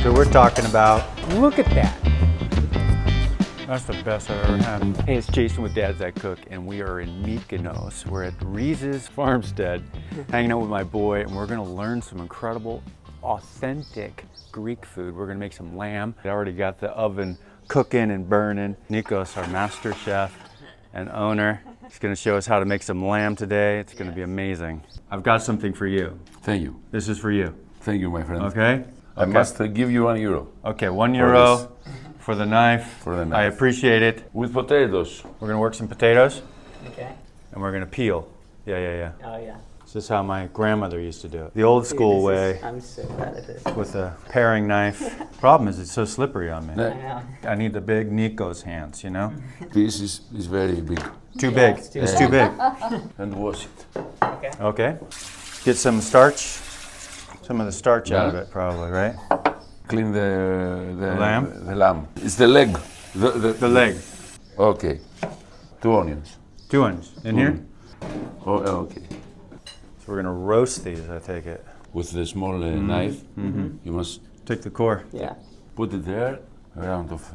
So we're talking about, look at that. That's the best I've ever had. Hey, it's Jason with Dads That Cook, and we are in Mykonos. We're at Rizes Farmstead, hanging out with my boy, and we're gonna learn some incredible, authentic Greek food. We're gonna make some lamb. I already got the oven cooking and burning. Nikos, our master chef and owner, is gonna show us how to make some lamb today. It's gonna be amazing. I've got something for you. Thank you. This is for you. Thank you, my friend. Okay? I must give you €1. Okay, €1 for the knife. For the knife. I appreciate it. With potatoes. We're gonna work some potatoes. Okay. And we're gonna peel. Yeah. Oh yeah. This is how my grandmother used to do it. The old school way I'm so bad at this. with a paring knife. Problem is it's so slippery on me. I know. I need the big Nikos hands, you know? This is very big. Too big. It's too big. And wash it. Okay. Okay. Get some starch. Some of the starch out of it probably, right? Clean the lamb? The lamb. It's the leg. The leg. Okay. 2 onions. 2 onions. In here? Oh, okay. So we're gonna roast these, I take it. With the small knife, you must Take the core. Yeah. put it there, around of.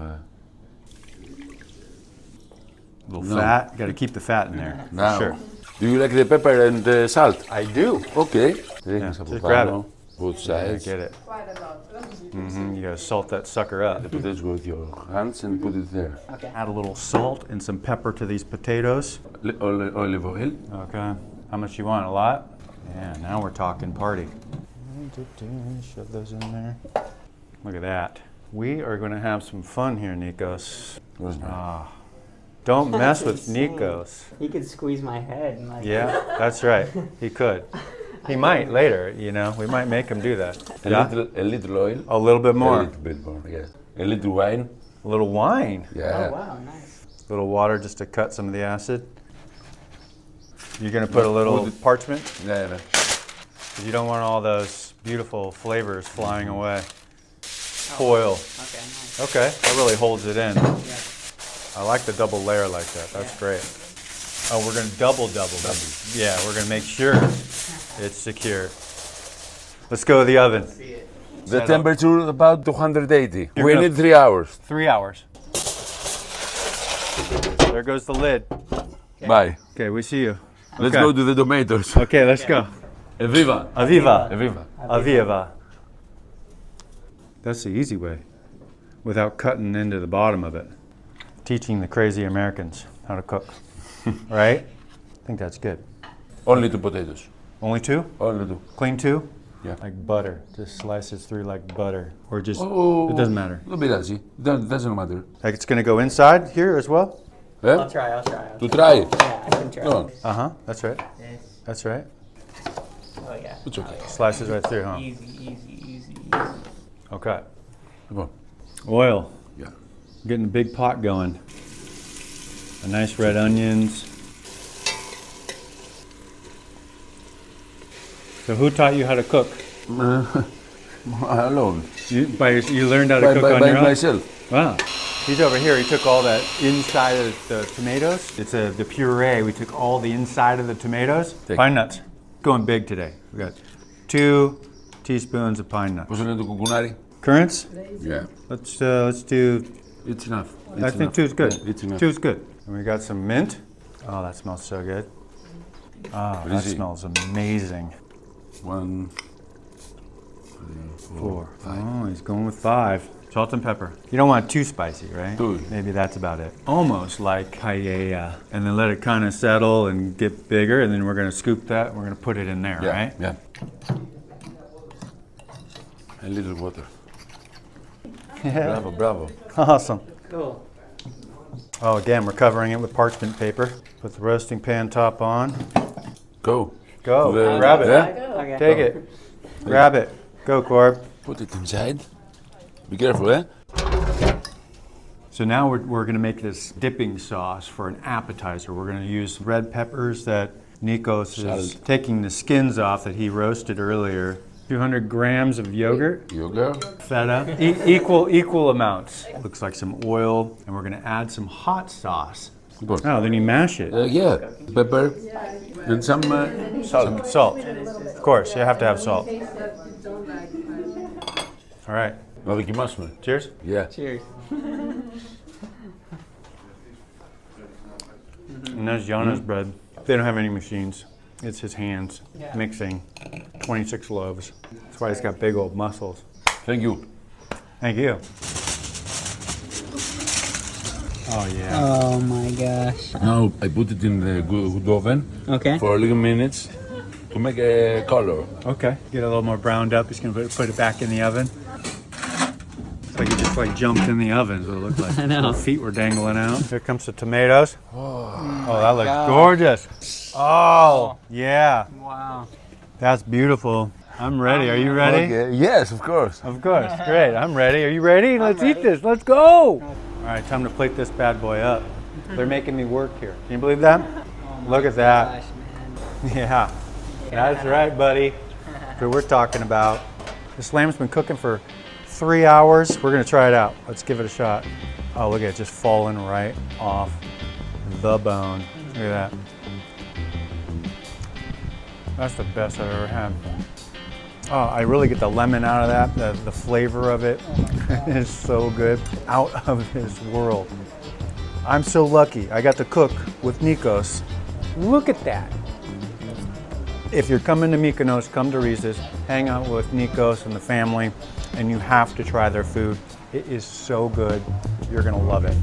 Little fat. Gotta keep the fat in there. Now, Sure. do you like the pepper and the salt? I do. Okay. just grab it. Both I sides. get it. You gotta salt that sucker up. The potatoes with your hands and put it there. Okay. Add a little salt and some pepper to these potatoes. Olive oil. Okay. How much you want? A lot? Yeah, now we're talking party. Shove those in there. Look at that. We are going to have some fun here, Nikos. Don't mess with Nikos. He could squeeze my head and like. Yeah, that's right. He could. He might later, you know. We might make him do that. A little oil. A little bit A more. little bit more, yes. A little wine. A little wine. Yeah. Oh wow, nice. A little water just to cut some of the acid. You're going to put a little parchment? Yeah. 'Cause you don't want all those beautiful flavors flying away. Foil. Okay, nice. Okay, that really holds it in. Yeah. I like the double layer like that. That's great. Oh, we're going to double. Yeah, we're going to make sure it's secure. Let's go to the oven. See it. The temperature about 280. You're We gonna- need 3 hours. 3 hours. There goes the lid. Bye. Okay, we see you. Let's Okay. go to the tomatoes. Okay, let's go. Evviva. Aviva. Evviva. Aviva. That's the easy way, without cutting into the bottom of it. Teaching the crazy Americans how to cook, right? I think that's good. Only 2 potatoes. Only 2? Only 2. Clean 2? Yeah. Like butter. Just slice it through like butter. Or just, Oh. it doesn't matter. No birazi. Doesn't matter. Like it's gonna go inside here as well? Eh? I'll try. To try it. Yeah, I can try. No, Uh-huh, that's right. This. That's right. Oh yeah. it's okay. Slices right through, huh? Easy. Okay. Come on. Oil. Yeah. Getting a big pot going. A nice red onions. So who taught you how to cook? Alone. You learned how to cook on By your own? myself. Wow. He's over here. He took all that inside of the tomatoes. It's the puree. We took all the inside of the tomatoes. Pine nuts. Going big today. We got 2 teaspoons of pine nuts. Πώς είναι το κουκουνάρι? Currants? Yeah. Let's do. It's enough. I think 2 is good. Yeah, it's enough. 2 is good. And we got some mint. Oh, that smells so good. Oh, that is it? smells amazing. 1, 3, 4, 5. Oh, he's going with 5. Salt and pepper. You don't want it too spicy, right? Too. Maybe that's about it. Almost like paella. And then let it kind of settle and get bigger, and then we're going to scoop that and we're going to put it in there, Yeah. right? Yeah. A little water. Yeah. Bravo. Awesome. Cool. Oh, again, we're covering it with parchment paper. Put the roasting pan top on. Go. Go. The- Grab it. Yeah? Okay. Take it. Grab it. Go, Corb. Put it inside. Be careful, eh? So now we're going to make this dipping sauce for an appetizer. We're going to use red peppers that Nikos is Salt. taking the skins off that he roasted earlier. 200 grams of yogurt, Yogurt. feta, equal amounts. Looks like some oil, and we're going to add some hot sauce. Good. Oh, then you mash it. Yeah. Pepper and some salt. Salt. Of course, you have to have salt. All right, Να δοκιμάσουμε. cheers. Yeah. Cheers. And that's Giannis bread. They don't have any machines. It's his hands Yeah. mixing 26 loaves. That's why he's got big old muscles. Thank you. Thank you. Oh yeah. Oh my gosh. Now I put it in the good oven Okay. for a little minutes to make a color. Okay. Get a little more browned up. He's gonna put it back in the oven. It's like he just like jumped in the oven. Is what it looked like. I know. Little feet were dangling out. Here comes the tomatoes. Oh, that looks gosh. gorgeous. Oh yeah, Wow. that's beautiful. I'm ready. Are you ready? Okay. Yes, of course. Of course. Great. I'm ready. Are you ready? Let's eat ready. this. Let's go. All right, time to plate this bad boy up. They're making me work here. Can you believe that? Look at that. Gosh, man. Yeah. That's right, buddy. That's what we're talking about. This lamb's been cooking for 3 hours. We're going to try it out. Let's give it a shot. Oh, look at it just falling right off the bone. Look at that. That's the best I've ever had. Oh, I really get the lemon out of that. The flavor of it is so good. Out of this world. I'm so lucky. I got to cook with Nikos. Look at that. If you're coming to Mykonos, come to Rizes, hang out with Nikos and the family, and you have to try their food. It is so good. You're gonna love it.